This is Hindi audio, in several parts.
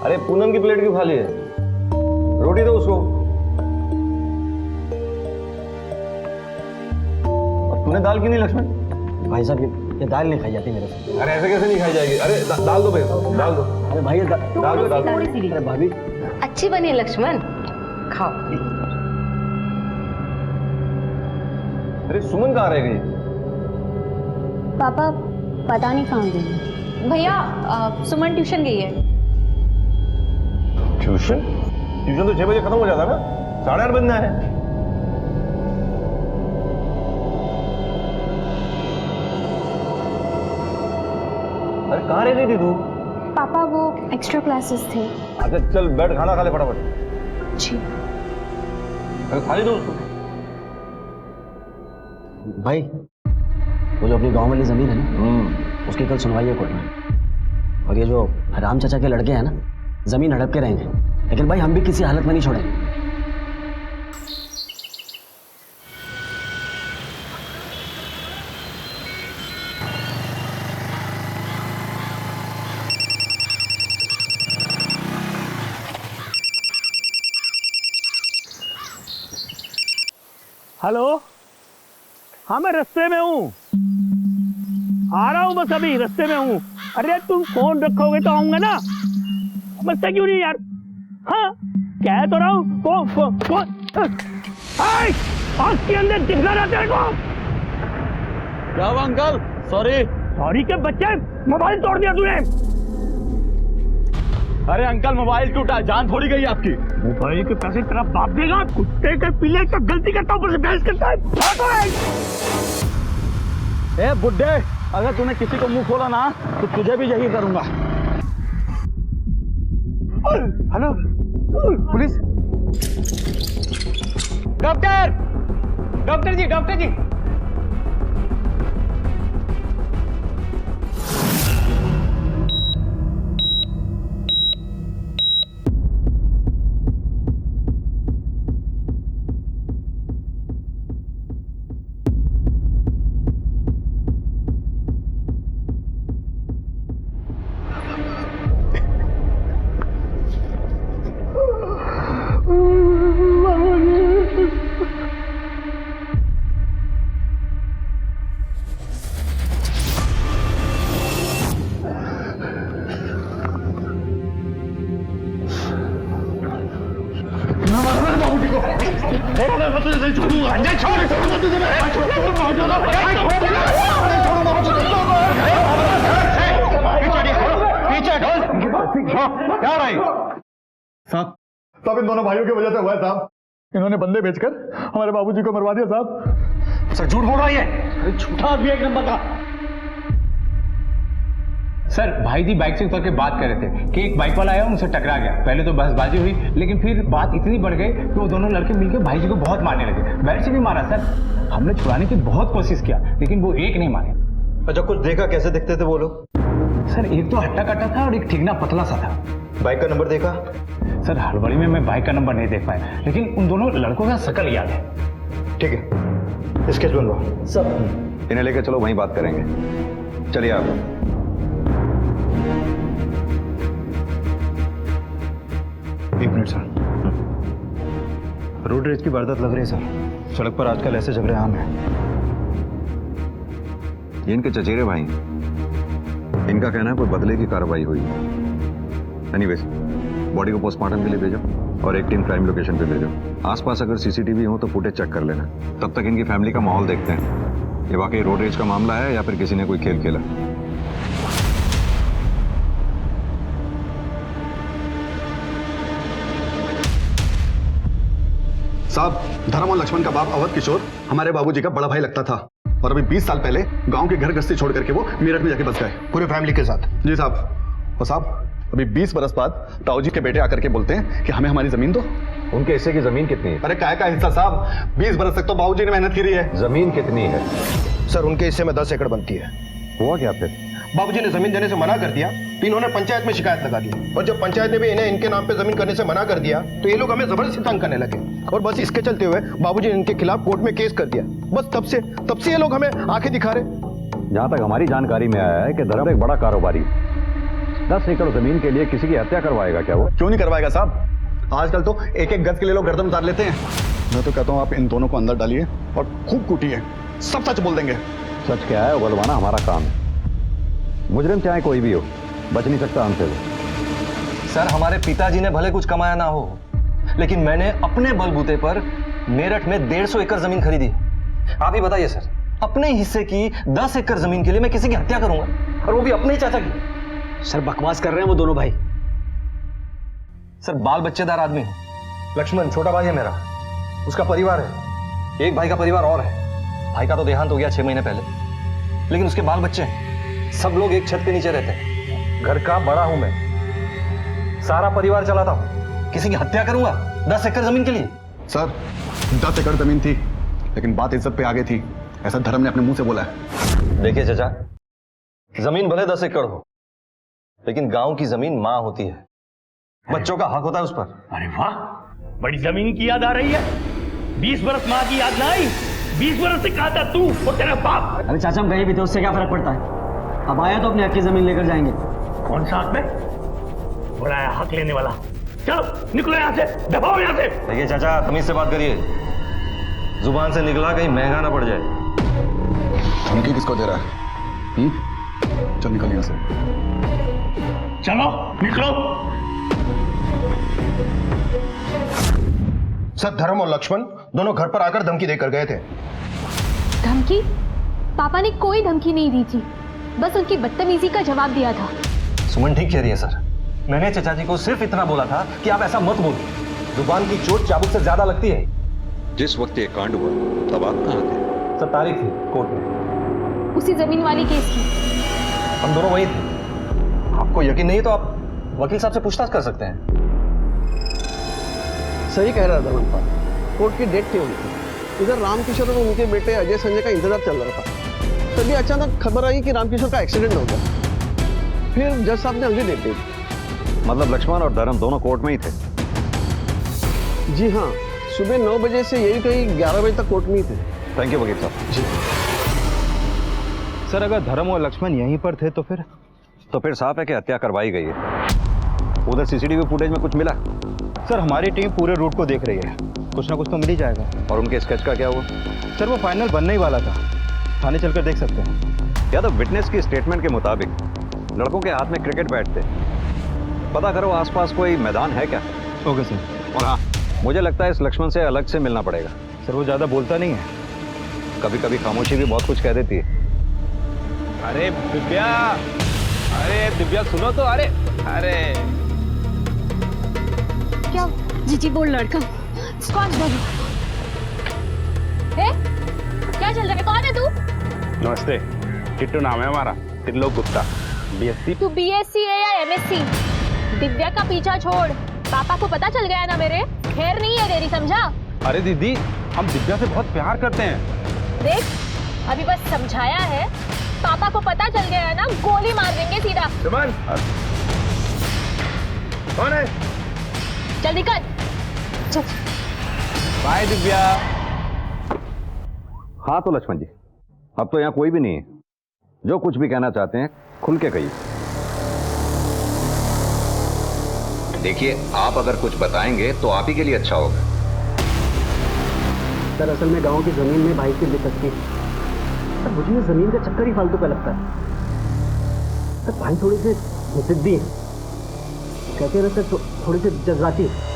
अरे पूनम की प्लेट क्यों खाली है? रोटी दो उसको। और तूने दाल क्यों नहीं लक्ष्मण? भाई साहब ये दाल नहीं खाई जाती मेरे से। अरे ऐसे कैसे नहीं खाई जाएगी? अरे दाल दो भाई, दाल दो। अरे भाई दाल दो, दाल दो। अरे भाभी अच्छी बनी लक्ष्मण, खाओ। अरे सुमन कहाँ रह गई? पापा पता नहीं कहाँ गई। भैया सुमन ट्यूशन गई है। ट्यूशन? ट्यूशन तो 6 बजे खत्म हो जाता है ना, 8:30 बजना है। अरे कहाँ रह गई थी तू? पापा वो एक्स्ट्रा क्लासेस थे। अच्छा चल बैठ, खाना खा ले फटाफट। जी। अरे खा ले दो उसको। भाई वो जो अपनी गांव वाली जमीन है ना, उसकी कल सुनवाई है कोर्ट में। और ये जो राम चाचा के लड़के हैं ना, जमीन हड़प के रहेंगे, लेकिन भाई हम भी किसी हालत में नहीं छोड़ेंगे। हेलो, हाँ मैं रास्ते में हूँ, आ रहा हूँ, बस अभी रास्ते में हूँ। अरे तुम फोन रखोगे तो आऊंगा ना, समझते क्यों नहीं यार? हाँ कह तो रहा हूँ, फोन आँख के अंदर दिखना रहता है को। क्या हुआ अंकल? सॉरी के बच्चे, मोबाइल तोड़ दिया तूने। अरे अंकल मोबाइल टूटा, जान थोड़ी गई आपकी। मोबाइल के पैसे तेरा बाप देगा? कुत्ते के पीले का गलती करता ऊपर से बहस करता है। ए बुड्ढे, अगर तूने किसी को मुंह खोला ना तो तुझे भी यही करूंगा। Hello police. डॉक्टर जी, डॉक्टर जी। साहब इन दोनों भाइयों की वजह से हुआ है साहब। इन्होंने बंदे बेचकर हमारे बाबूजी को मरवा दिया साहब। सर झूठ बोल रहा है, झूठा आदमी एक नंबर का। सर भाई जी बाइक से उतर के बात कर रहे थे कि एक बाइक वाला आया उनसे टकरा गया। पहले तो बहसबाजी हुई, लेकिन फिर बात इतनी बढ़ गई कि वो दोनों लड़के मिलकर भाई जी को बहुत मारने लगे। बैट से भी मारा सर, हमने छुड़ाने की बहुत कोशिश किया लेकिन वो एक नहीं मारे। अच्छा कुछ देखा? कैसे दिखते थे वो लोग? सर एक तो हट्टा कट्टा था और एक ठिगना पतला सा था। बाइक का नंबर देखा? सर हड़बड़ी में मैं बाइक का नंबर नहीं देख पाया, लेकिन उन दोनों लड़कों का शकल याद है। ठीक है, स्केच बनवा सब। इन्हें लेकर चलो, वहीं बात करेंगे। चलिए आप। एक मिनट सर। रोड रेज की वारदात लग रही है सर। सड़क पर आजकल ऐसे झगड़े आम हैं। ये इनके चचेरे भाई, इनका कहना है कोई बदले की कार्रवाई हुई। एनीवेज, बॉडी को पोस्टमार्टम के लिए भेजो और एक टीम क्राइम लोकेशन पे भेजो। आसपास अगर सीसीटीवी हो तो फुटेज चेक कर लेना। तब तक इनकी फैमिली का माहौल देखते हैं, ये वाकई रोड रेज का मामला है या फिर किसी ने कोई खेल खेला। साहब धर्म और लक्ष्मण का बाप अवध किशोर हमारे बाबूजी का बड़ा भाई लगता था, और अभी 20 साल पहले गांव के घर गस्ती छोड़ करके वो मेरठ में जाके बस गए पूरे फैमिली के साथ। जी साहब। और साहब अभी 20 बरस बाद ताऊ जी के बेटे आकर के बोलते हैं कि हमें हमारी जमीन दो। उनके हिस्से की जमीन कितनी है? अरे काय का हिस्सा साहब, 20 बरस तक तो बाबूजी ने मेहनत करी है। जमीन कितनी है? सर उनके हिस्से में 10 एकड़ बनती है। हुआ क्या फिर? बाबूजी ने जमीन देने से मना कर दिया तो इन्होंने पंचायत में शिकायत लगा दी, और जब पंचायत ने भी इन्हें इनके नाम पे जमीन करने से मना कर दिया तो ये लोग हमें जबरदस्ती तंग करने लगे, और बस इसके चलते हुए बाबूजी ने इनके खिलाफ कोर्ट में केस कर दिया। बस तब से ये लोग हमें आंखें दिखा रहे। जहां तक हमारी जानकारी में आया है कि धर्म एक बड़ा कारोबारी है। 10 एकड़ जमीन के लिए किसी की हत्या करवाएगा क्या वो? क्यों नहीं करवाएगा साहब? आजकल तो एक एक गज के लिए लोग गर्दन उतार लेते हैं। मैं तो कहता हूँ आप इन दोनों को अंदर डालिए और खूब कूटिए, सब सच बोल देंगे। सच क्या है उगलवाना हमारा काम है। मुजरिम चाहे कोई भी हो, बच नहीं सकता हमसे वो। सर हमारे पिताजी ने भले कुछ कमाया ना हो, लेकिन मैंने अपने बलबूते पर मेरठ में 150 एकड़ जमीन खरीदी। आप ही बताइए सर, अपने हिस्से की 10 एकड़ जमीन के लिए मैं किसी की हत्या करूंगा, और वो भी अपने ही चाचा की? सर बकवास कर रहे हैं वो दोनों भाई। सर बाल बच्चेदार आदमी हूं। लक्ष्मण छोटा भाई है मेरा, उसका परिवार है, एक भाई का परिवार और है। भाई का तो देहांत हो गया 6 महीने पहले, लेकिन उसके बाल बच्चे हैं। सब लोग एक छत के नीचे रहते हैं। घर का बड़ा हूं मैं, सारा परिवार चलाता हूं। किसी की हत्या करूंगा 10 एकड़ जमीन के लिए? सर 10 एकड़ जमीन थी, लेकिन बात इज्जत पे आगे थी, ऐसा धर्म ने अपने मुंह से बोला है। देखिए चाचा, जमीन भले 10 एकड़ हो, लेकिन गांव की जमीन मां होती है, बच्चों का हक होता है उस पर। अरे वाह, बड़ी जमीन की याद आ रही है। 20 बरस माँ की याद ना आई? 20 बरस से कहा था तू और तेरा बाप। अरे चाचा हम गए भी थे, उससे क्या फर्क पड़ता है? अब आया तो अपने हक की जमीन लेकर जाएंगे। कौन सा हक में? बुलाया हक लेने वाला। चलो निकलो यहाँ से, दबाओ यहाँ से। देखिए चाचा, तमीज से बात करिए, जुबान से निकला कहीं महंगा ना पड़ जाए। धमकी किसको दे रहा है? चल निकल यहाँ से। चलो निकलो। सर धर्म और लक्ष्मण दोनों घर पर आकर धमकी देकर गए थे। धमकी? पापा ने कोई धमकी नहीं दी थी, बस उनकी बदतमीजी का जवाब दिया था। सुमन ठीक कह रही है सर, मैंने चाचा जी को सिर्फ इतना बोला था कि आप ऐसा मत बोलो। जुबान की चोट चाबुक से ज्यादा लगती है। जिस वक्त ये कांड हुआ तब आप कहाँ थे? सर तारीख थी कोर्ट में, उसी जमीन वाली केस की। हम दोनों वही थे। आपको यकीन नहीं तो आप वकील साहब से पूछताछ कर सकते हैं। सही कह रहा था धर्मपाल, कोर्ट की डेट थी उनकी। इधर रामकिशोर और उनके बेटे अजय संजय का इंतजार चल रहा था, तभी अचानक खबर आई कि रामकिशोर का एक्सीडेंट हो गया। फिर जज साहब ने अगली डेट दी। मतलब लक्ष्मण और धर्म दोनों कोर्ट में ही थे? जी हाँ, सुबह 9 बजे से यही कहीं 11 बजे तक कोर्ट में ही थे। थैंक यू वकील साहब। जी सर अगर धर्म और लक्ष्मण यहीं पर थे तो फिर साफ है कि हत्या करवाई गई है। उधर सीसीटीवी फुटेज में कुछ मिला? सर हमारी टीम पूरे रूट को देख रही है, कुछ ना कुछ तो मिल ही जाएगा। और उनके स्केच का क्या हुआ? सर वो फाइनल बनने ही वाला था, थाने चलकर देख सकते हैं। या तो विटनेस की स्टेटमेंट के मुताबिक लड़कों के हाथ में क्रिकेट बैट थे। पता करो आसपास कोई मैदान है क्या? Okay sir. और हाँ, मुझे लगता है इस लक्ष्मण से अलग से मिलना पड़ेगा। सर वो ज़्यादा बोलता नहीं है। कभी कभी खामोशी भी बहुत कुछ कह देती है। अरे दिव्या सुनो तो। अरे क्या? जीजी बोल लड़का। स्कॉच बोलो। क्या चल रहा है? कौन है तू? नमस्ते, किट्टू नाम है हमारा, त्रिलोक गुप्ता, बीएससी। तू बीएससी है या एमएससी? दिव्या का पीछा छोड़, पापा को पता चल गया ना मेरे, खैर नहीं है तेरी, समझा? अरे दीदी, हम दिव्या से बहुत प्यार करते हैं। देख, अभी बस समझाया है, पापा को पता चल गया है ना, गोली मार देंगे सीधा। सुमन कौन है? चल निकल। चल। बाय दिव्या। हाँ तो लक्ष्मण जी, अब तो यहाँ कोई भी नहीं है। जो कुछ भी कहना चाहते हैं खुल के कहिए। देखिए, आप अगर कुछ बताएंगे तो आप ही के लिए अच्छा होगा। सर असल में गांव की जमीन में भाई की दिलचस्पी है। सर मुझे ये जमीन का चक्कर ही फालतू का लगता है। सर भाई थोड़ी से जिद्दी है, कहते हैं सर थोड़ी सी जज्बाती है।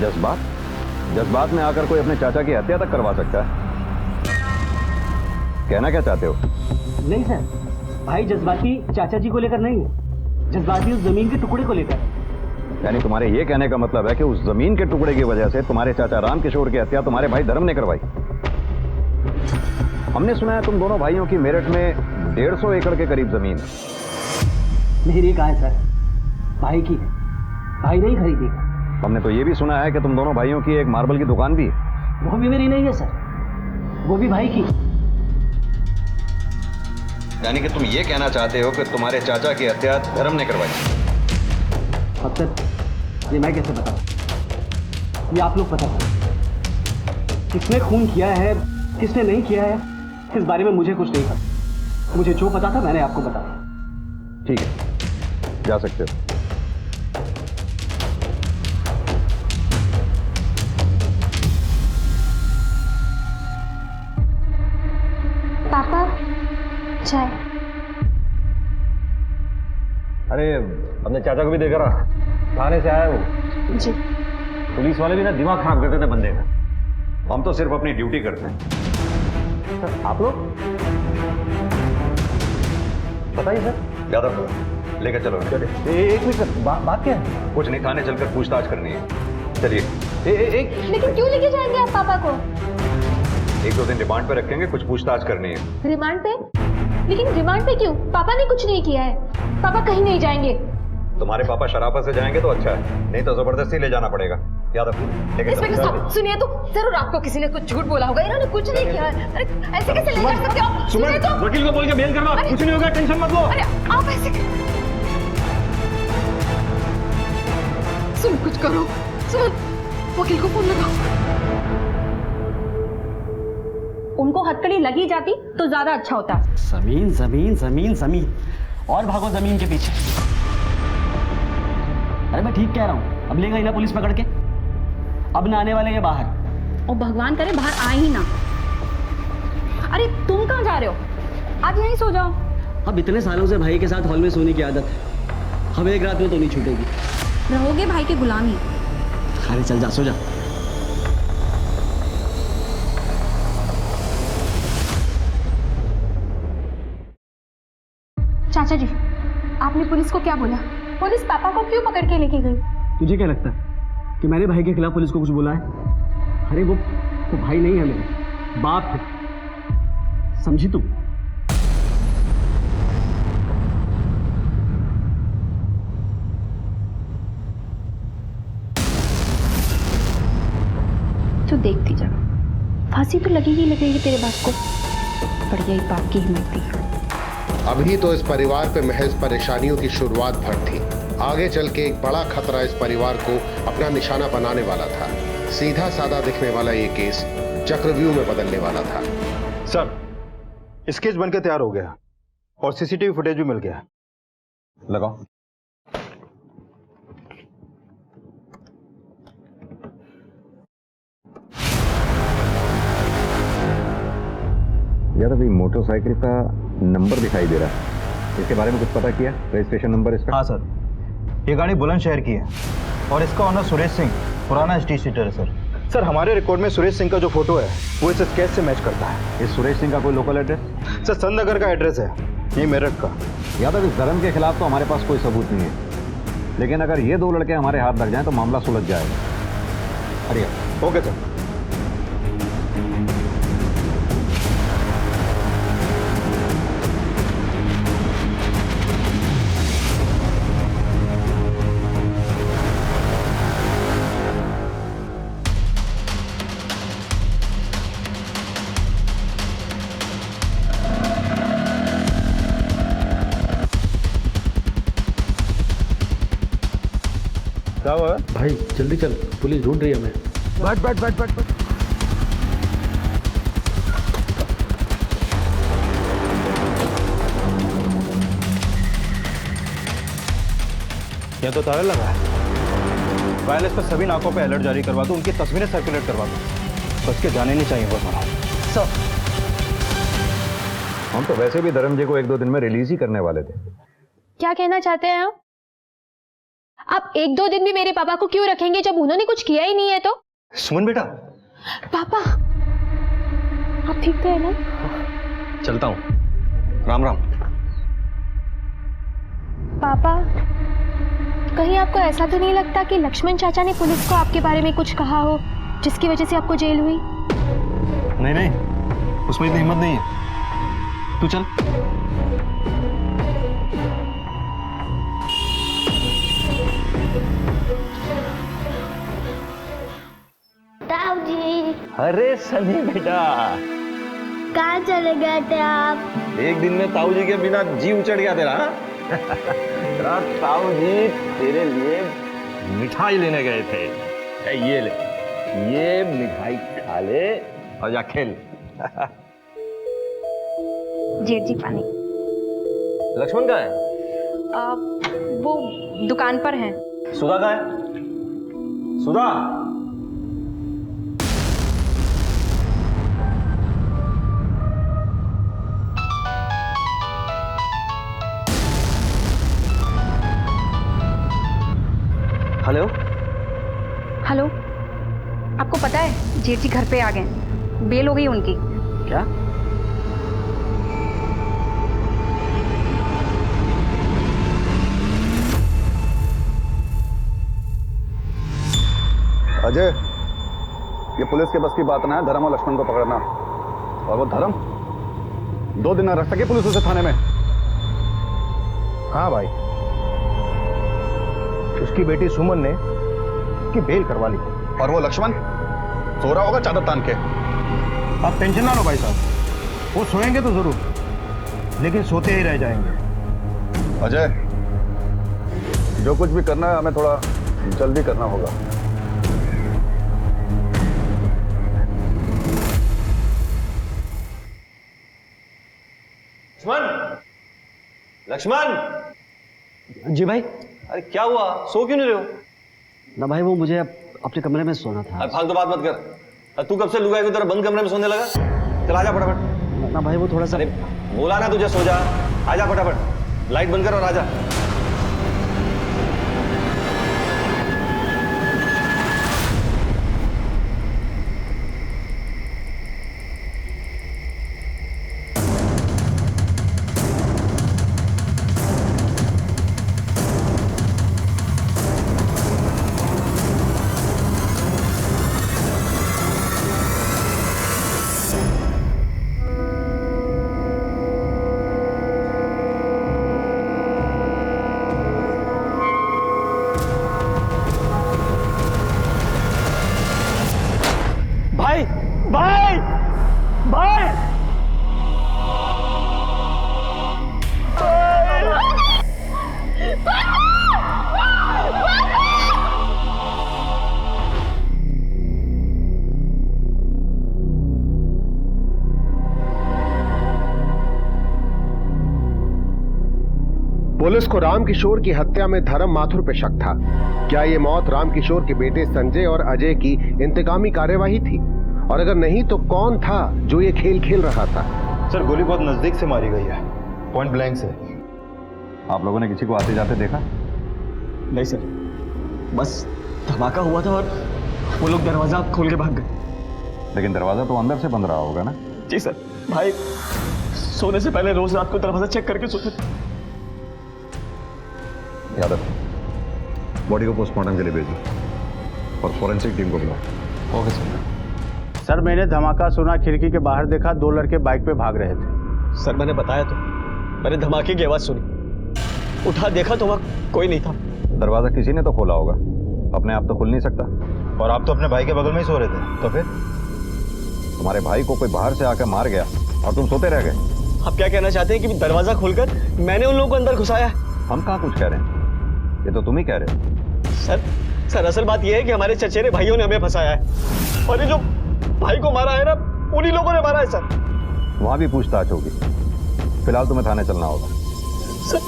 जज्बात में आकर कोई अपने चाचा की हत्या तक करवा सकता है? कहना क्या चाहते हो? नहीं सर, भाई जज्बाती चाचा जी को लेकर नहीं है, जज्बाती उस जमीन के टुकड़े को लेकर। यानी तुम्हारे ये कहने का मतलब है कि उस जमीन के टुकड़े की वजह से तुम्हारे चाचा रामकिशोर की हत्या तुम्हारे भाई धर्म ने करवाई। हमने सुना है तुम दोनों भाइयों की मेरठ में 150 एकड़ के करीब जमीन है। मेरी कहा है सर, भाई की, भाई नहीं खरीदी। हमने तो ये भी सुना है कि तुम दोनों भाइयों की एक मार्बल की दुकान भी है। वो भी मेरी नहीं है सर, वो भी भाई की। यानी कि तुम ये कहना चाहते हो कि तुम्हारे चाचा की हत्या धर्म ने करवाई? अब तक ये मैं कैसे बताऊं? ये आप लोग बता सकते। किसने खून किया है, किसने नहीं किया है, इस बारे में मुझे कुछ नहीं पता। मुझे जो पता था मैंने आपको बताया। ठीक है, जा सकते हो। पापा चाय। अरे अपने चाचा को भी देखा रहा, थाने से आया वो। जी। पुलिस वाले भी ना दिमाग खराब करते थे बंदे का। हम तो सिर्फ अपनी ड्यूटी करते हैं। सर आप लोग बताइए सर। यादव लेकर चलो। एक मिनट सर, बात क्या है? कुछ नहीं, थाने चलकर पूछताछ करनी है। चलिए। एक लेकिन क्यों लेके जाएंगे आप पापा को? 1-2 दिन रिमांड पे रखेंगे, कुछ पूछताछ करनी है। रिमांड पे? लेकिन रिमांड पे क्यों? पापा ने कुछ नहीं किया है। पापा कहीं नहीं जाएंगे। तुम्हारे पापा शराफत से जाएंगे तो अच्छा है, नहीं तो जबरदस्ती ले जाना पड़ेगा। यादव लेकर इंस्पेक्टर साहब सुनिए तो, जरूर आपको किसी ने कुछ झूठ बोला होगा, इन्होंने कुछ नहीं किया है। अरे ऐसे कैसे ले जा सकते हो आप? सुनिए तो। वकील को बोल के बेल करवा, कुछ नहीं होगा, टेंशन मत लो। अरे आप ऐसे सुन, कुछ करो। सुन, वकील को फोन लगाओ। उनको हथकड़ी लगी जाती तो ज्यादा अच्छा होता। जमीन जमीन जमीन जमीन और भागो जमीन के पीछे। अरे मैं ठीक कह रहा हूं, अब लेगा ही ना पुलिस पकड़ के, अब ना आने वाले ये बाहर। और भगवान करे बाहर आए ही ना। अरे तुम कहाँ जा रहे हो? आज यहीं सो जाओ। अब इतने सालों से भाई के साथ हॉल में सोने की आदत है, हम एक रात में तो नहीं छूटेगी। रहोगे भाई के गुलामी। अरे चल जा, सो जा। चाचा जी, आपने पुलिस को क्या बोला? पुलिस पापा को क्यों पकड़ के लेके गई? तुझे क्या लगता है कि मैंने भाई के खिलाफ पुलिस को कुछ बोला है? अरे वो भाई नहीं है, मेरे बाप है, समझी तू? तो देखती जा, फांसी तो लगेगी तेरे बाप को। बढ़िया ही बाप की हिम्मत थी। अभी तो इस परिवार पे महज परेशानियों की शुरुआत भर थी, आगे चल के एक बड़ा खतरा इस परिवार को अपना निशाना बनाने वाला था। सीधा साधा दिखने वाला ये केस चक्रव्यूह में बदलने वाला था। सर, स्केच बनकर तैयार हो गया और सीसीटीवी फुटेज भी मिल गया। लगाओ। यार अभी मोटरसाइकिल का नंबर दिखाई दे रहा है, इसके बारे में कुछ पता किया? रजिस्ट्रेशन नंबर इसका? हाँ सर, ये गाड़ी बुलंदशहर की है और इसका ऑनर सुरेश सिंह, पुराना स्ट्रीट सीटर है सर। सर हमारे रिकॉर्ड में सुरेश सिंह का जो फोटो है वो इस स्केच से मैच करता है। इस सुरेश सिंह का कोई लोकल एड्रेस? सर संतनगर का एड्रेस है, ये मेरठ का। यादव इस धर्म के खिलाफ तो हमारे पास कोई सबूत नहीं है, लेकिन अगर ये 2 लड़के हमारे हाथ लग जाएं तो मामला सुलझ जाएगा। अरे ओके सर। क्या हुआ भाई जल्दी चल, पुलिस ढूंढ रही है हमें। बैठ बैठ बैठ बैठ बैठ। यह तो ताला लगा है। वायरलेस पर सभी नाकों पे अलर्ट जारी करवा दो, उनकी तस्वीरें सर्कुलेट करवा दो। बच के जाने नहीं चाहिए वो दोनों। सब हम तो वैसे भी धर्मजय को 1-2 दिन में रिलीज ही करने वाले थे। क्या कहना चाहते हैं आप 1-2 दिन भी मेरे पापा को क्यों रखेंगे जब उन्होंने कुछ किया ही नहीं है तो? सुमन बेटा। पापा आप ठीक तो है ना? चलता हूँ, राम राम। पापा कहीं आपको ऐसा तो नहीं लगता कि लक्ष्मण चाचा ने पुलिस को आपके बारे में कुछ कहा हो जिसकी वजह से आपको जेल हुई? नहीं नहीं, उसमें इतनी हिम्मत नहीं है, तू चल। ताऊजी। अरे सनी बेटा, कहाँ चले गए थे आप? एक दिन में ताऊ जी के बिना जी उचड़ गया तेरा। तेरा ताऊ जी तेरे लिए मिठाई लेने गए थे। ये ले, ये मिठाई खा ले और जा खेल। जेठ जी पानी। लक्ष्मण का है? वो दुकान पर हैं। सुधा कहाँ है? सुधा। हेलो। हेलो, आपको पता है जेठ जी घर पे आ गए, बेल हो गई उनकी। क्या? अजय, ये पुलिस के बस की बात ना है धर्म और लक्ष्मण को पकड़ना। और वो धर्म 2 दिन न रख सके पुलिस उसे थाने में। हाँ भाई, उसकी बेटी सुमन ने उसकी बेल करवा ली। और वो लक्ष्मण सो रहा होगा चादर तान के। आप टेंशन ना लो भाई साहब, वो सोएंगे तो जरूर, लेकिन सोते ही रह जाएंगे। अजय, जो कुछ भी करना है हमें थोड़ा जल्दी करना होगा। लक्ष्मण, लक्ष्मण। जी भाई। अरे क्या हुआ, सो क्यों नहीं रहे हो? ना भाई, वो मुझे अपने कमरे में सोना था। अरे फालतू बात मत कर। तू कब से लुगाई की तरह बंद कमरे में सोने लगा? चल आजा फटाफट। ना भाई, वो थोड़ा सा। अरे बोला ना तुझे सो जा, आजा फटाफट। लाइट बंद कर और आजा। भाई भाई भाई पुलिस को रामकिशोर की हत्या में धर्म माथुर पे शक था। क्या ये मौत रामकिशोर के बेटे संजय और अजय की इंतकामी कार्यवाही थी? और अगर नहीं तो कौन था जो ये खेल खेल रहा था? सर, गोली बहुत नजदीक से मारी गई है, पॉइंट ब्लैंक से। आप लोगों ने किसी को आते जाते देखा? नहीं सर, बस धमाका हुआ था और वो लोग दरवाजा खोल के भाग गए। लेकिन दरवाजा तो अंदर से बंद रहा होगा ना? जी सर, भाई सोने से पहले रोज रात को दरवाजा चेक करके सोते थे। यादव, बॉडी को पोस्टमार्टम के लिए भेजो और फॉरेंसिक टीम को बुलाओ। Okay sir. सर, मैंने धमाका सुना, खिड़की के बाहर देखा 2 लड़के बाइक पे भाग रहे थे। सर, मैंने बताया तो, मैंने धमाके की आवाज सुनी, उठा देखा तो वहां कोई नहीं था। दरवाजा किसी ने तो खोला होगा, अपने आप तो खुल नहीं सकता। और आप तो अपने भाई के बगल में ही सो रहे थे, तो फिर? तुम्हारे भाई को कोई बाहर से आकर मार गया और तुम सोते रह गए। आप क्या कहना चाहते हैं कि दरवाजा खोलकर मैंने उन लोगों को अंदर घुसाया? हम कहाँ कुछ कह रहे हैं, ये तो तुम ही कह रहे हो। सर, असल बात यह है कि हमारे चचेरे भाइयों ने हमें फंसाया है, और ये जो भाई को मारा है ना, उन्हीं लोगों ने मारा है सर। वहां भी पूछताछ होगी। फिलहाल तुम्हें थाने चलना होगा। सर,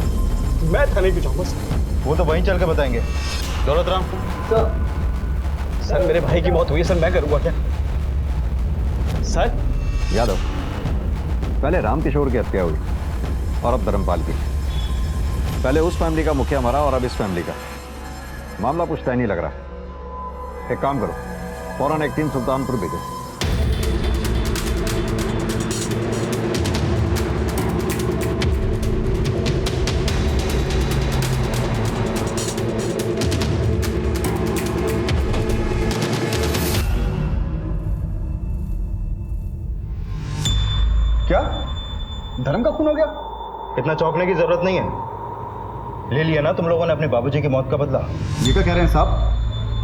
मैं थाने क्यों जाऊंगा सर? वो तो वहीं चल के बताएंगे। दौलत राम। सर, मेरे भाई की मौत हुई है सर, मैं करूंगा क्या सर? यादव, पहले रामकिशोर की हत्या हुई और अब धर्मपाल की। पहले उस फैमिली का मुखिया मरा और अब इस फैमिली का। मामला कुछ तय नहीं लग रहा। एक काम करो, फौरन एक टीम सुल्तानपुर भेजो। क्या धर्म का खून हो गया? इतना चौंकने की जरूरत नहीं है। ले लिया ना तुम लोगों ने अपने बाबूजी की मौत का बदला। ये क्या कह रहे हैं साहब?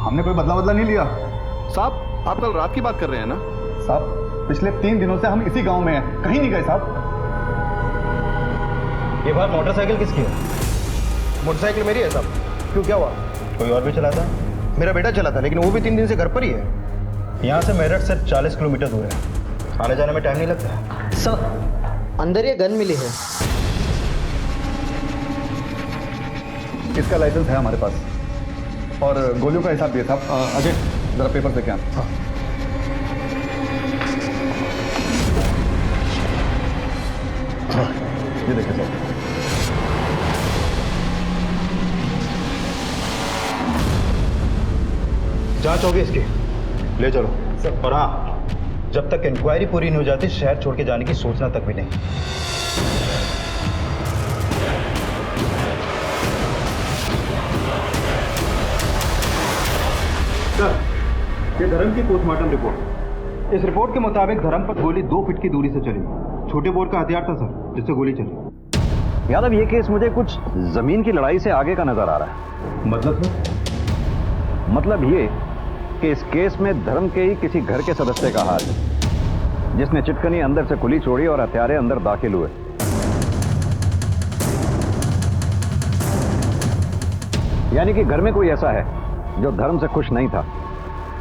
हमने कोई बदला नहीं लिया। साहब, आप कल रात की बात कर रहे हैं ना? साहब, पिछले 3 दिनों से हम इसी गांव में हैं, कहीं नहीं गए साहब। ये बात मोटरसाइकिल किसकी है? मोटरसाइकिल मेरी है साहब। क्यों, क्या हुआ? कोई और भी चलाता है? मेरा बेटा चला था, लेकिन वो भी 3 दिन से घर पर ही है। यहाँ से मेरठ सिर्फ 40 किलोमीटर दूर है, आने जाने में टाइम नहीं लगता। सर, अंदर ये गन मिली है। इसका लाइसेंस है हमारे पास और गोलियों का हिसाब दिया साहब। अजय जरा पेपर से क्या ये देखिए साहब। जांच होगी इसकी, ले चलो। और हाँ, जब तक इंक्वायरी पूरी नहीं हो जाती शहर छोड़ के जाने की सोचना तक भी नहीं। सर, ये धर्म की पोस्टमार्टम रिपोर्ट। इस रिपोर्ट के मुताबिक धर्म पर गोली 2 फीट की दूरी से चली। छोटे बोर का हथियार था सर, जिससे गोली चली। यादव, ये केस मुझे कुछ जमीन की लड़ाई से आगे का नजर आ रहा है। मतलब सर? मतलब ये कि इस केस में धर्म के ही किसी घर के सदस्य का हाथ है, जिसने चिटकनी अंदर से खुली छोड़ी और हथियारे अंदर दाखिल हुए। यानी कि घर में कोई ऐसा है जो धर्म से खुश नहीं था,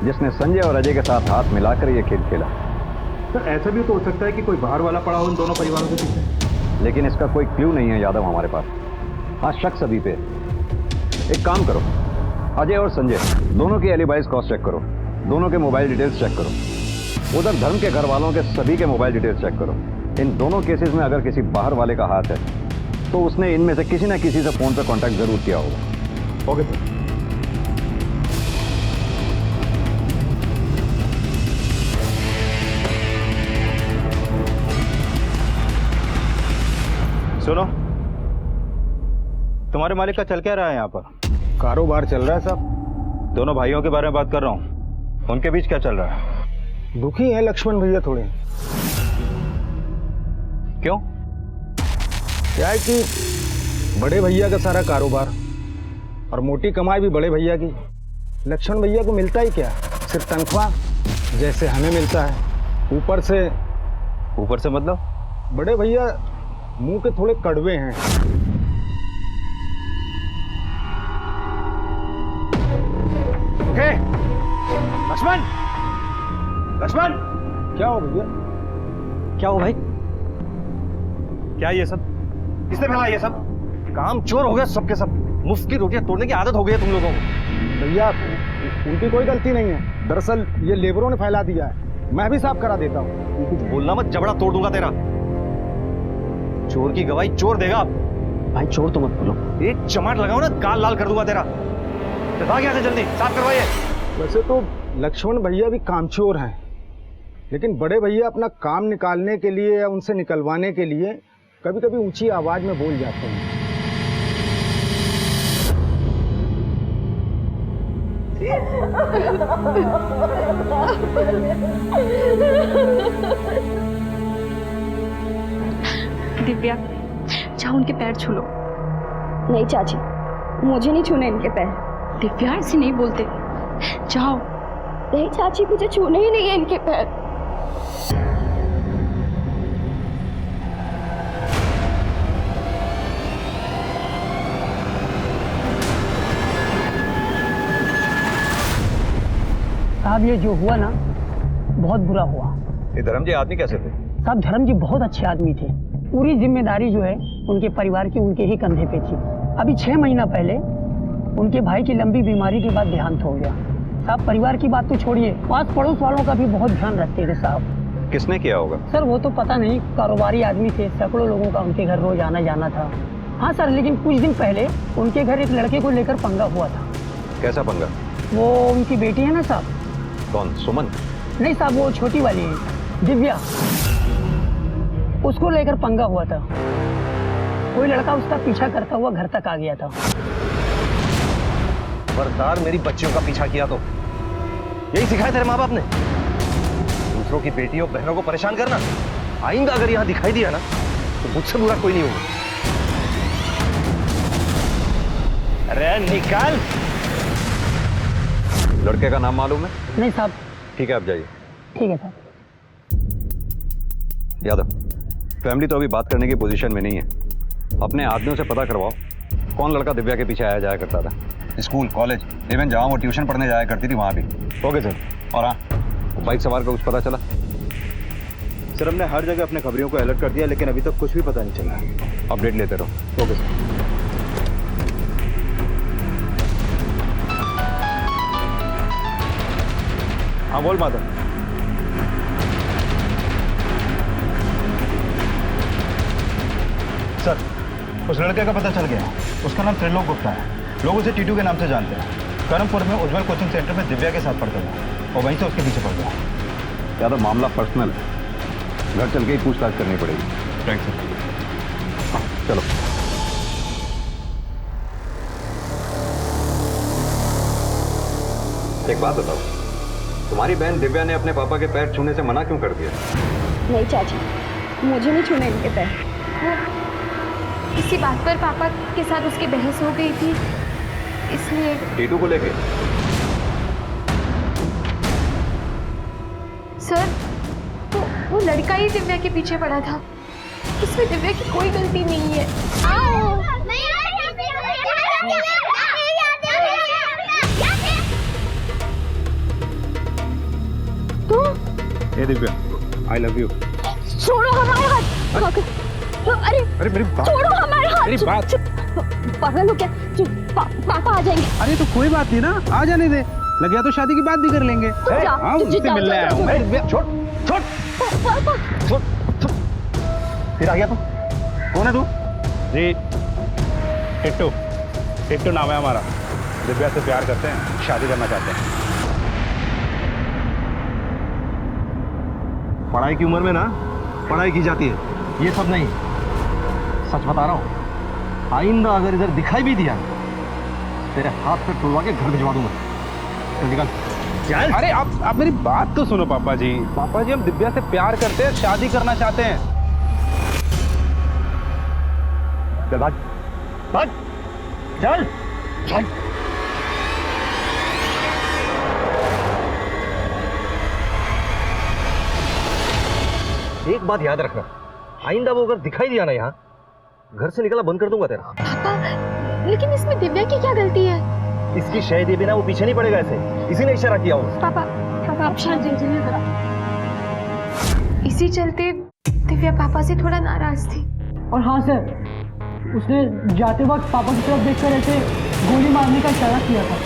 जिसने संजय और अजय के साथ हाथ मिलाकर ये खेल खेला। सर, ऐसा भी तो हो सकता है कि कोई बाहर वाला पड़ा हो इन दोनों परिवारों के पीछे। लेकिन इसका कोई क्लू नहीं है यादव हमारे पास। हाँ, शक सभी पे। एक काम करो, अजय और संजय दोनों की एलिबाइज क्रॉस चेक करो, दोनों के मोबाइल डिटेल्स चेक करो, उधर धर्म के घर वालों के सभी के मोबाइल डिटेल्स चेक करो। इन दोनों केसेस में अगर किसी बाहर वाले का हाथ है तो उसने इनमें से किसी न किसी से फोन पर कांटेक्ट जरूर किया होगा। Okay sir. सुनो, तुम्हारे मालिक का चल क्या रहा है यहाँ पर? कारोबार चल रहा है साहब। दोनों भाइयों के बारे में बात कर रहा हूँ, उनके बीच क्या चल रहा है? दुखी है लक्ष्मण भैया थोड़े। क्यों? क्या है कि बड़े भैया का सारा कारोबार और मोटी कमाई भी बड़े भैया की। लक्ष्मण भैया को मिलता ही क्या, सिर्फ तनख्वाह जैसे हमें मिलता है। ऊपर से मतलब? बड़े भैया मुंह के थोड़े कड़वे हैं। लक्ष्मण, लक्ष्मण, क्या हो भैया? क्या हो भाई? क्या ये सब? किसने फैला ये सब? काम चोर हो गया सबके सब। मुफ्त की रोटियां तोड़ने की आदत हो गई है तुम लोगों को। भैया उनकी कोई गलती नहीं है, दरअसल ये लेबरों ने फैला दिया है। मैं भी साफ करा देता हूँ। कुछ बोलना मत, जबड़ा तोड़ दूंगा तेरा। चोर की गवाही चोर देगा। भाई चोर तो मत बोलो। एक चमाट लगाओ ना, गाल लाल कर दूंगा तेरा। भाग यहाँ से जल्दी, साफ करवाइए। वैसे तो लक्ष्मण भैया भी कामचोर हैं, लेकिन बड़े भैया अपना काम निकालने के लिए या उनसे निकलवाने के लिए कभी कभी ऊंची आवाज में बोल जाते हैं। दिव्या, जाओ उनके पैर छू लो। नहीं चाची, मुझे नहीं छूने इनके पैर। दिव्या, ऐसे नहीं बोलते, जाओ। नहीं चाची, मुझे छूने ही नहीं है इनके पैर। साहब, ये जो हुआ ना बहुत बुरा हुआ। ये धर्म जी आदमी कैसे थे? साहब, धर्म जी बहुत अच्छे आदमी थे। पूरी जिम्मेदारी जो है उनके परिवार की उनके ही कंधे पे थी। अभी 6 महीना पहले उनके भाई की लंबी बीमारी के बाद देहांत हो गया। साहब, परिवार की बात तो छोड़िए, पास पड़ोस वालों का भी बहुत ध्यान रखते थे साहब। किसने किया होगा? सर वो तो पता नहीं, कारोबारी आदमी थे, सैकड़ों लोगों का उनके घर रोज आना जाना था। हाँ सर, लेकिन कुछ दिन पहले उनके घर एक लड़के को लेकर पंगा हुआ था। कैसा पंगा? वो उनकी बेटी है ना साहब। कौन, सुमन? नहीं साहब, वो छोटी वाली है, दिव्या, उसको लेकर पंगा हुआ था। कोई लड़का उसका पीछा करता हुआ घर तक आ गया था। खबरदार मेरी बच्चियों का पीछा किया तो यही सिखाया तेरे माँ बाप ने? दूसरों की बेटियों बहनों को परेशान करना। आइंदा अगर यहाँ दिखाई दिया ना तो मुझसे बुरा कोई नहीं होगा। अरे निकाल। लड़के का नाम मालूम है? नहीं साहब। ठीक है, आप जाइए। ठीक है साहब। यादव, फैमिली तो अभी बात करने की पोजीशन में नहीं है। अपने आदमियों से पता करवाओ कौन लड़का दिव्या के पीछे आया जाया करता था। स्कूल, कॉलेज, इवन जहाँ वो ट्यूशन पढ़ने जाया करती थी वहाँ भी। Okay sir. और हाँ, बाइक सवार का कुछ पता चला? सर, हमने हर जगह अपने खबरियों को अलर्ट कर दिया, लेकिन अभी तक कुछ भी पता नहीं चला। अपडेट लेते रहो। Okay sir. हाँ बोल माधव। सर, उस लड़के का पता चल गया। उसका नाम त्रिलोक गुप्ता है। लोग उसे टीटू के नाम से जानते हैं। करमपुर में उज्जवल कोचिंग सेंटर में दिव्या के साथ पढ़ता था और वहीं से उसके पीछे पड़ गया। यादव, मामला पर्सनल है, घर चल के ही पूछताछ करनी पड़ेगी। Right sir. चलो। एक बात बताओ, तुम्हारी बहन दिव्या ने अपने पापा के पैर छूने से मना क्यों कर दिया? नहीं चाची, मुझे नहीं छूने इनके पैर। इसी बात पर पापा के साथ उसकी बहस हो गई थी, इसलिए। टीटू को लेके? सर, वो लड़का ही दिव्या के पीछे पड़ा था। इसमें दिव्या की कोई गलती नहीं है। तो ए दिव्या, आई लव यू। छोड़ो हमारे हाथ। अरे अरे मेरी बात, छोड़ो हमारे हाथ। मेरी बात। पागल हो क्या? पापा आ जाएंगे। अरे तो कोई बात नहीं ना, आ जाने दे। लग गया तो शादी की बात भी कर लेंगे। हाँ, उससे मिलने आया हूँ मैं। छोड़ छोड़ छोड़। फिर आ गया तू? कौन है तू? जी टिट्टू। टिट्टू नाम है हमारा। दिव्या से प्यार करते हैं, शादी करना चाहते हैं। पढ़ाई की उम्र में ना पढ़ाई की जाती है, ये सब नहीं। सच बता रहा हूं, आइंदा अगर इधर दिखाई भी दिया तेरे हाथ पे टुलवा के घर भिजवा दूंगा। चल निकल। अरे आप मेरी बात तो सुनो पापा जी। पापा जी, हम दिव्या से प्यार करते हैं, शादी करना चाहते हैं। चल भाग भाग, चल चल। एक बात याद रखना, आइंदा वो अगर दिखाई दिया ना यहाँ, घर से निकलना बंद कर दूंगा तेरा। पापा, लेकिन इसमें दिव्या की क्या गलती है? इसकी शहद ये बिना वो पीछे नहीं पड़ेगा ऐसे, इसी ने इशारा किया हो। पापा आप शांत रहिए जरा। इसी चलते दिव्या पापा से थोड़ा नाराज थी। और हाँ सर, उसने जाते वक्त पापा की तरफ देखकर ऐसे गोली मारने का इशारा किया था।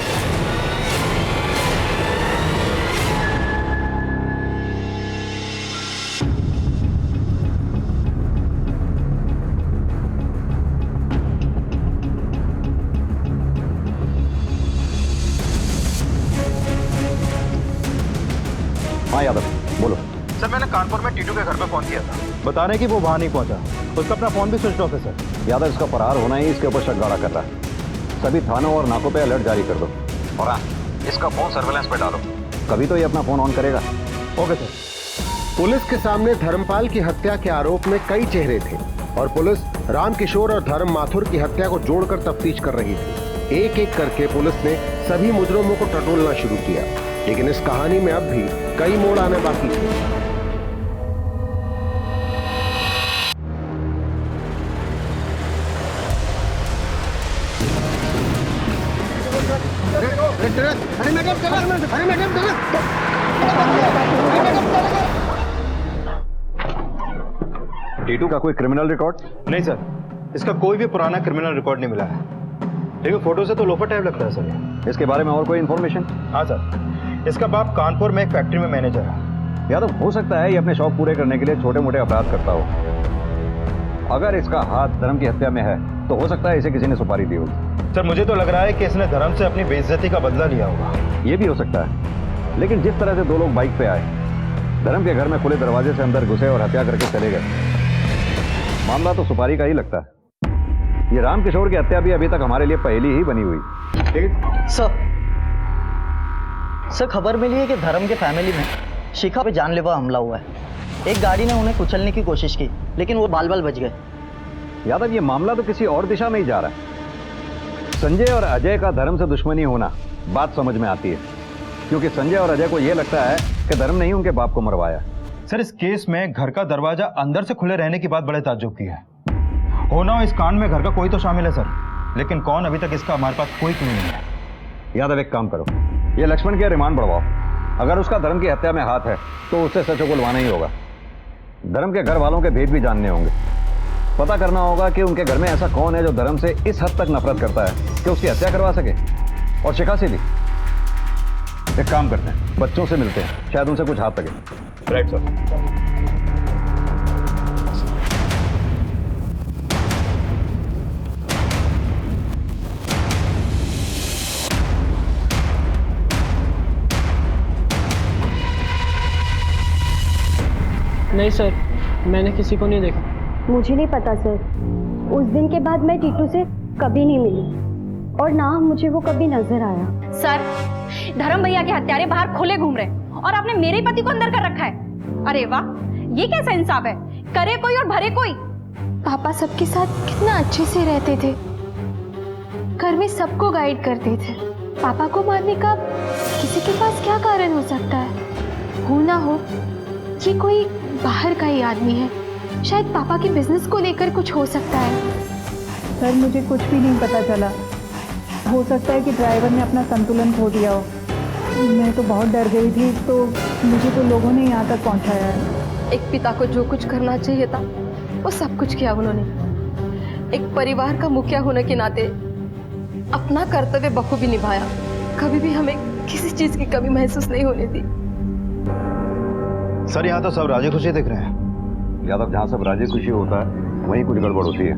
हाँ यादव, बोलो। सर, मैंने कानपुर में टीटू के घर पे फोन किया था, बताने कि वो वहां नहीं पहुंचा। उसका अपना फोन भी स्विच ऑफ है सर। यादव, इसका फरार होना ही इसके ऊपर शक गाढ़ा कर रहा है। सभी थानों और नाकों पे अलर्ट जारी कर दो। और हाँ, इसका फोन सर्वेलेंस पे डालो, कभी तो ये अपना फोन ऑन करेगा। Okay sir. पुलिस के सामने धर्मपाल की हत्या के आरोप में कई चेहरे थे और पुलिस रामकिशोर और धर्म माथुर की हत्या को जोड़कर तफ्तीश कर रही थी। एक एक करके पुलिस ने सभी मुजरिमों को टटोलना शुरू किया, लेकिन इस कहानी में अब भी कई मोड़ आने बाकी थे। अरे मैडम चला, अरे मैडम चला। टीटू का कोई क्रिमिनल रिकॉर्ड? नहीं सर, इसका कोई भी पुराना क्रिमिनल रिकॉर्ड नहीं मिला है, लेकिन फोटो से तो लोफर टाइप लगता है सर। इसके बारे में और कोई इन्फॉर्मेशन? हाँ सर, इसका बाप कानपुर में एक फैक्ट्री में मैनेजर है। यादव, हो सकता है ये अपने शौक पूरे करने के लिए छोटे मोटे अपराध करता हो। अगर इसका हाथ धर्म की हत्या में है तो हो सकता है इसे किसी ने सुपारी दी होगी। सर, मुझे तो लग रहा है कि इसने धर्म से अपनी बेइज्जती का बदला लिया होगा। ये भी हो सकता है, लेकिन जिस तरह से दो लोग बाइक पे आए, धर्म के घर में खुले दरवाजे से अंदर घुसे और हत्या करके चले गए, मामला तो सुपारी का ही लगता है। ये रामकिशोर की हत्या भी अभी तक हमारे लिए पहेली ही बनी हुई। सर खबर मिली है कि धर्म के फैमिली में शिखा पे जानलेवा हमला हुआ है। एक गाड़ी ने उन्हें कुचलने की कोशिश की, लेकिन वो बाल बाल बच गए। यादव, ये मामला तो किसी और दिशा में ही जा रहा है। संजय और अजय का धर्म से दुश्मनी होना बात समझ में आती है, क्योंकि संजय और अजय को यह लगता है कि धर्म ने ही उनके बाप को मरवाया। सर, इस केस में घर का दरवाजा अंदर से खुले रहने की बात बड़े ताज्जुब की है। होना हो इस कांड में घर का कोई तो शामिल है सर, लेकिन कौन, अभी तक इसका हमारे पास कोई क्लू नहीं है। यादव, एक काम करो, ये लक्ष्मण के रिमांड बढ़वाओ। अगर उसका धर्म की हत्या में हाथ है तो उससे सच उगलवाना ही होगा। धर्म के घर वालों के भेद भी जानने होंगे। पता करना होगा कि उनके घर में ऐसा कौन है जो धर्म से इस हद तक नफरत करता है कि उसकी हत्या करवा सके, और शिखा से भी। एक काम करते हैं, बच्चों से मिलते हैं, शायद उनसे कुछ हाथ लगे। Right sir. नहीं सर, मैंने किसी को नहीं देखा। मुझे नहीं पता सर। उस दिन के बाद मैं टीटू से कभी नहीं मिली और ना मुझे वो कभी नजर आया। सर, धर्म भैया के हत्यारे बाहर खुले घूम रहे हैं और आपने मेरे पति को अंदर कर रखा है। अरे वाह, ये कैसा इंसाफ है? करे कोई और भरे कोई। पापा सबके साथ कितना अच्छे से रहते थे, घर में सबको गाइड करते थे। पापा को मारने का किसी के पास क्या कारण हो सकता है? हो ना हो ये कोई बाहर का ही आदमी है, शायद पापा के बिजनेस को लेकर कुछ हो सकता है। सर मुझे कुछ भी नहीं पता चला। हो सकता है कि ड्राइवर ने अपना संतुलन खो दिया हो। मैं तो बहुत डर गई थी, तो मुझे तो लोगों ने यहाँ तक पहुँचाया है। एक पिता को जो कुछ करना चाहिए था वो सब कुछ किया उन्होंने। एक परिवार का मुखिया होने के नाते अपना कर्तव्य बखूबी निभाया। कभी भी हमें किसी चीज की कमी महसूस नहीं होने दी। सर यहाँ तो सब राजी खुशी दिख रहे हैं। यादव, जहाँ सब राजी खुशी होता है वहीं कुछ गड़बड़ होती है।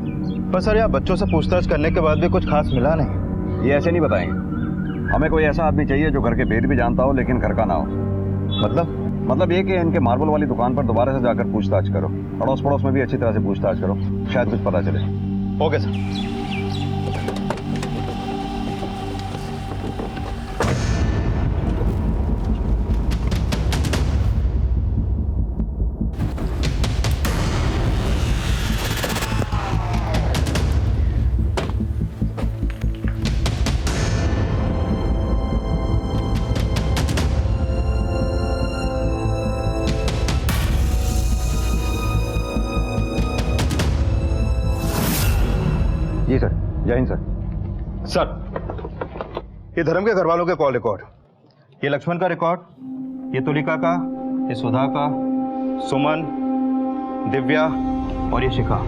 पर सर यहाँ बच्चों से पूछताछ करने के बाद भी कुछ खास मिला नहीं। ये ऐसे नहीं बताएंगे। हमें कोई ऐसा आदमी चाहिए जो घर के भेद भी जानता हो लेकिन घर का ना हो। मतलब ये कि इनके मार्बल वाली दुकान पर दोबारा से जाकर पूछताछ करो, अड़ोस पड़ोस में भी अच्छी तरह से पूछताछ करो, शायद कुछ पता चले। Okay sir. जी सर, जय हिंद सर। सर, ये धर्म के घर वालों के कॉल रिकॉर्ड, ये लक्ष्मण का रिकॉर्ड, ये तुलिका का, ये सुधा का, सुमन, दिव्या और ये शिखा।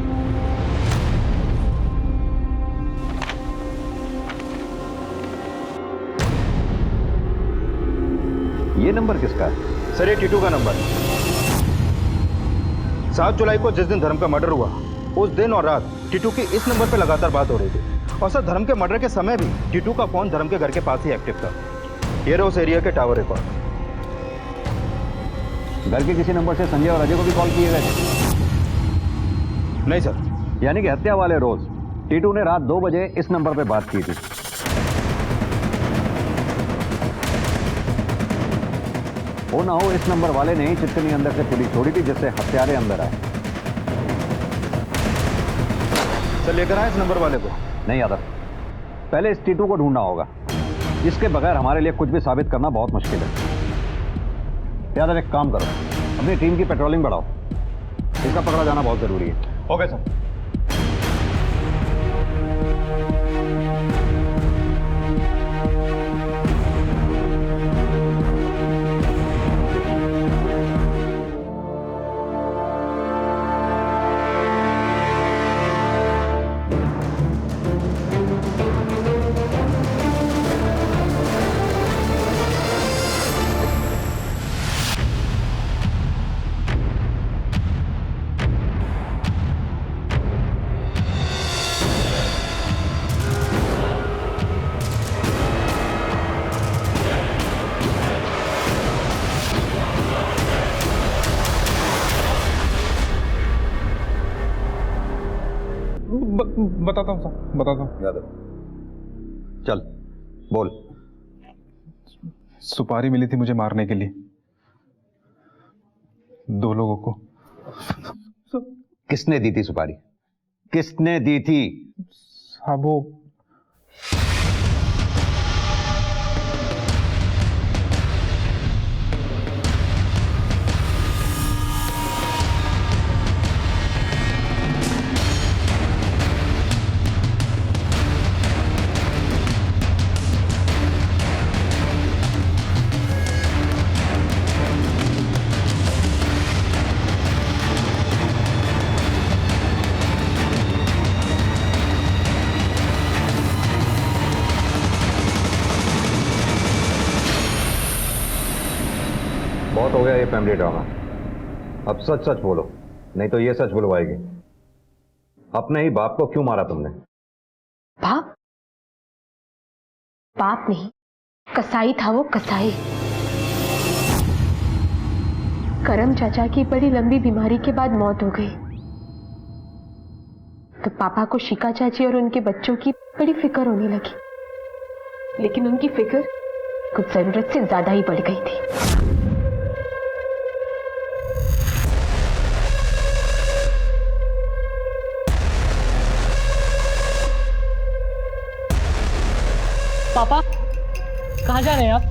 ये नंबर किसका है? सर ये टीटू का नंबर है। 7 जुलाई को जिस दिन धर्म का मर्डर हुआ उस दिन और रात टीटू की इस नंबर पे लगातार बात हो रही थी। और सर धर्म के मर्डर के समय भी टीटू का फोन धर्म के घर के पास ही एक्टिव था। ये रहे उस एरिया के टावर रिकॉर्ड। घर के किसी नंबर से संजय और अजय को भी कॉल किए गए थे? नहीं सर। यानी कि हत्या वाले रोज टीटू ने रात 2 बजे इस नंबर पे बात की थी। हो ना हो इस नंबर वाले ने ही चित्तनी अंदर से पुलिस छोड़ी थी जिससे हत्यारे अंदर आए। सर लेकर आए इस नंबर वाले को? नहीं यादव, पहले इस टीटू को ढूंढना होगा। इसके बगैर हमारे लिए कुछ भी साबित करना बहुत मुश्किल है। यादव एक काम करो, अपनी टीम की पेट्रोलिंग बढ़ाओ, इसका पकड़ा जाना बहुत जरूरी है। Okay sir. बताता हूँ सर, बताता हूँ। यादव चल बोल। सुपारी मिली थी मुझे मारने के लिए 2 लोगों को। किसने दी थी सुपारी? किसने दी थी? हाँ वो हो गया ये फैमिली ड्रामा। अब सच सच बोलो, नहीं तो ये सच बुलवाएगी। अपने ही बाप को क्यों मारा तुमने? बाप? बाप नहीं, कसाई था वो, कसाई। करम चाचा की बड़ी लंबी बीमारी के बाद मौत हो गई तो पापा को शिका चाची और उनके बच्चों की बड़ी फिक्र होने लगी। लेकिन उनकी फिक्र कुछ जरूरत से ज्यादा ही बढ़ गई थी। पापा कहाँ जा रहे हैं आप?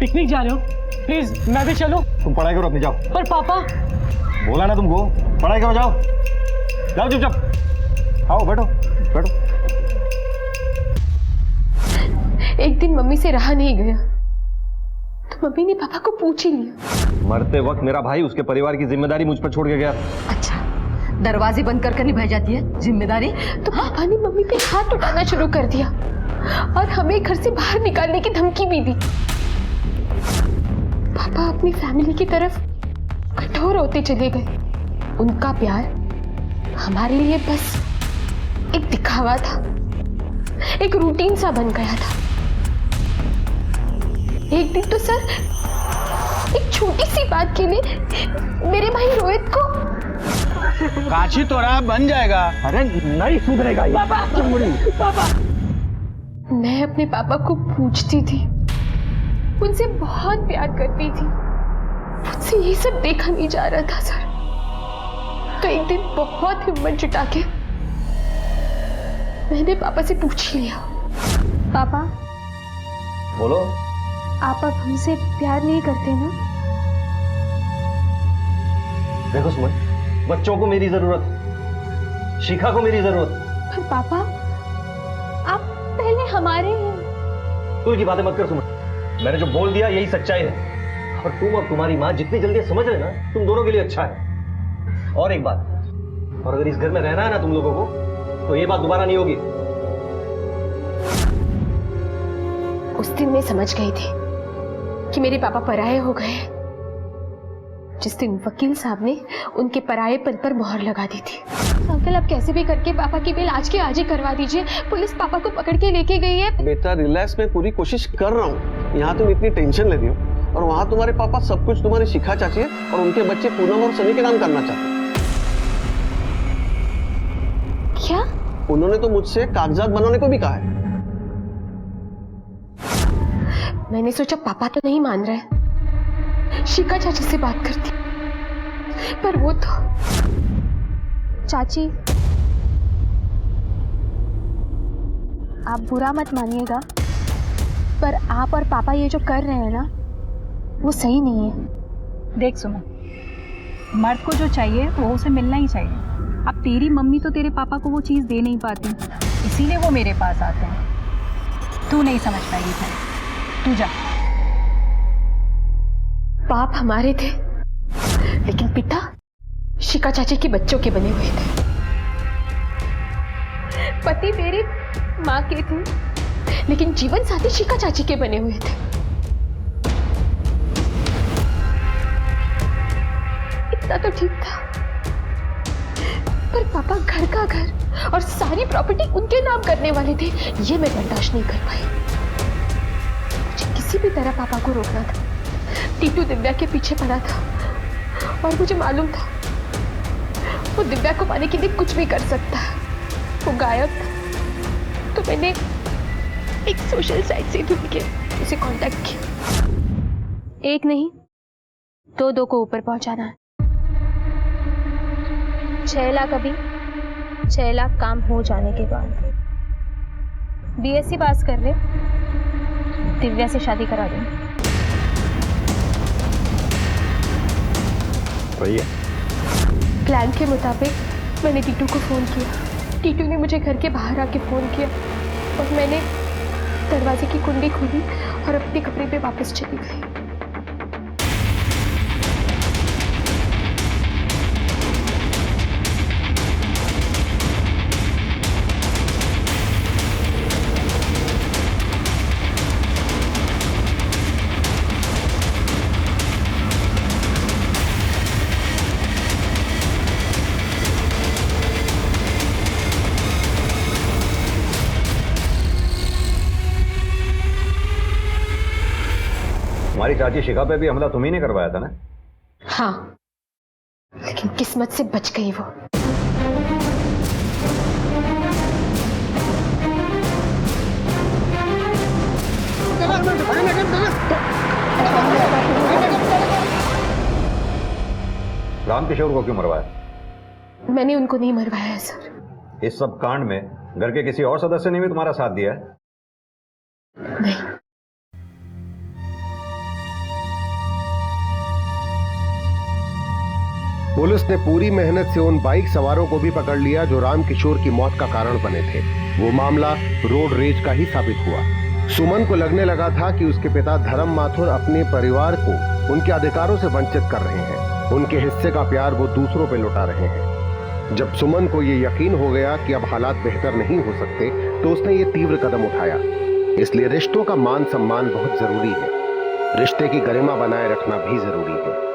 पिकनिक जा रहे हो? प्लीज मैं भी चलूं? तुम पढ़ाई करो अपनी, जाओ। पर पापा, बोला ना तुमको, पढ़ाई करो, जाओ जाओ चुपचाप। आओ बैठो बैठो। एक दिन मम्मी से रहा नहीं गया तो मम्मी ने पापा को पूछ ही लिया। मरते वक्त मेरा भाई उसके परिवार की जिम्मेदारी मुझ पर छोड़ के गया। अच्छा, दरवाजे बंद कर निभाई जाती है जिम्मेदारी? तो पापा ने मम्मी पे हाथ उठाना शुरू कर दिया और हमें घर से बाहर निकालने की धमकी भी दी। पापा अपनी फैमिली की तरफ कठोर होते चले गए। उनका प्यार हमारे लिए बस एक दिखावा था, एक रूटीन सा बन गया था। एक दिन तो सर, एक छोटी सी बात के लिए मेरे भाई रोहित को काची तोरा बन जाएगा। अरे नहीं सुधरेगा ये। पापा, पापा। मैं अपने पापा को पूछती थी, उनसे बहुत प्यार करती थी, मुझसे ये सब देखा नहीं जा रहा था सर। तो एक दिन बहुत हिम्मत जुटा के मैंने पापा से पूछ लिया, पापा बोलो। आप अब हमसे प्यार नहीं करते ना? देखो सुमन, बच्चों को मेरी जरूरत, शिखा को मेरी जरूरत। पर पापा, आप पहले हमारे हैं। तू की बातें मत कर सुमन, मैंने जो बोल दिया यही सच्चाई है। और तुम और तुम्हारी माँ जितनी जल्दी समझ रहे ना, तुम दोनों के लिए अच्छा है। और एक बात, और अगर इस घर में रहना है ना तुम लोगों को, तो ये बात दोबारा नहीं होगी। उस दिन मैं समझ गई थी कि मेरे पापा पराये हो गए, जिस दिन वकील साहब ने उनके परायेपन पर मोहर लगा दी थी। अंकल, आप कैसे भी करके पापा की बिल आज के आज ही करवा दीजिए। पुलिस पापा को पकड़ के लेके गई है। बेटा रिलैक्स, मैं पूरी कोशिश कर रहा हूँ। यहाँ तुम इतनी टेंशन ले रही हो और वहाँ तुम्हारे पापा सब कुछ तुम्हारी शिखा चाची है और उनके बच्चे पूनम और सनी के नाम करना चाहते हैं। क्या? उन्होंने तो मुझसे कागजात बनाने को भी कहा है। मैंने सोचा पापा तो नहीं मान रहे, शिखा चाची से बात करती, पर वो तो। चाची, आप बुरा मत मानिएगा, पर आप और पापा ये जो कर रहे हैं ना, वो सही नहीं है। देख सुमन, मर्द को जो चाहिए वो उसे मिलना ही चाहिए। अब तेरी मम्मी तो तेरे पापा को वो चीज़ दे नहीं पाती, इसीलिए वो मेरे पास आते हैं। तू नहीं समझ पाएगी भाई, तू जा। बाप हमारे थे, लेकिन पिता शिका चाची के बच्चों के बने हुए थे। पति मेरे माँ के थे, लेकिन जीवन साथी शिका चाची के बने हुए थे। इतना तो ठीक था, पर पापा घर का घर और सारी प्रॉपर्टी उनके नाम करने वाले थे। ये मैं बर्दाश्त नहीं कर पाई। मुझे किसी भी तरह पापा को रोकना था। टीटू दिव्या के पीछे पड़ा था और मुझे मालूम था वो दिव्या को पाने के लिए कुछ भी कर सकता है। वो गायब था, तो मैंने एक सोशल साइट से ढूंढ के उसे कांटेक्ट किया। एक नहीं, दो को ऊपर पहुंचाना है। 6 लाख अभी, 6 लाख काम हो जाने के बाद। बीएससी पास कर ले, दिव्या से शादी करा देंगे। प्लान के मुताबिक मैंने टीटू को फोन किया। टीटू ने मुझे घर के बाहर आके फोन किया और मैंने दरवाजे की कुंडी खोली और अपने कमरे पे वापस चली गई। हमारी चाची शिखा पे भी हमला तुम्ही ने करवाया था ना? हाँ, लेकिन किस्मत से बच गई वो। रामकिशोर को क्यों मरवाया? मैंने उनको नहीं मरवाया है सर। इस सब कांड में घर के किसी और सदस्य ने भी तुम्हारा साथ दिया है? नहीं। पुलिस ने पूरी मेहनत से उन बाइक सवारों को भी पकड़ लिया जो रामकिशोर की मौत का कारण बने थे। वो मामला रोड रेज का ही साबित हुआ। सुमन को लगने लगा था कि उसके पिता धर्म माथुर अपने परिवार को उनके अधिकारों से वंचित कर रहे हैं। उनके हिस्से का प्यार वो दूसरों पे लुटा रहे हैं। जब सुमन को ये यकीन हो गया कि अब हालात बेहतर नहीं हो सकते, तो उसने ये तीव्र कदम उठाया। इसलिए रिश्तों का मान सम्मान बहुत जरूरी है। रिश्ते की गरिमा बनाए रखना भी जरूरी है।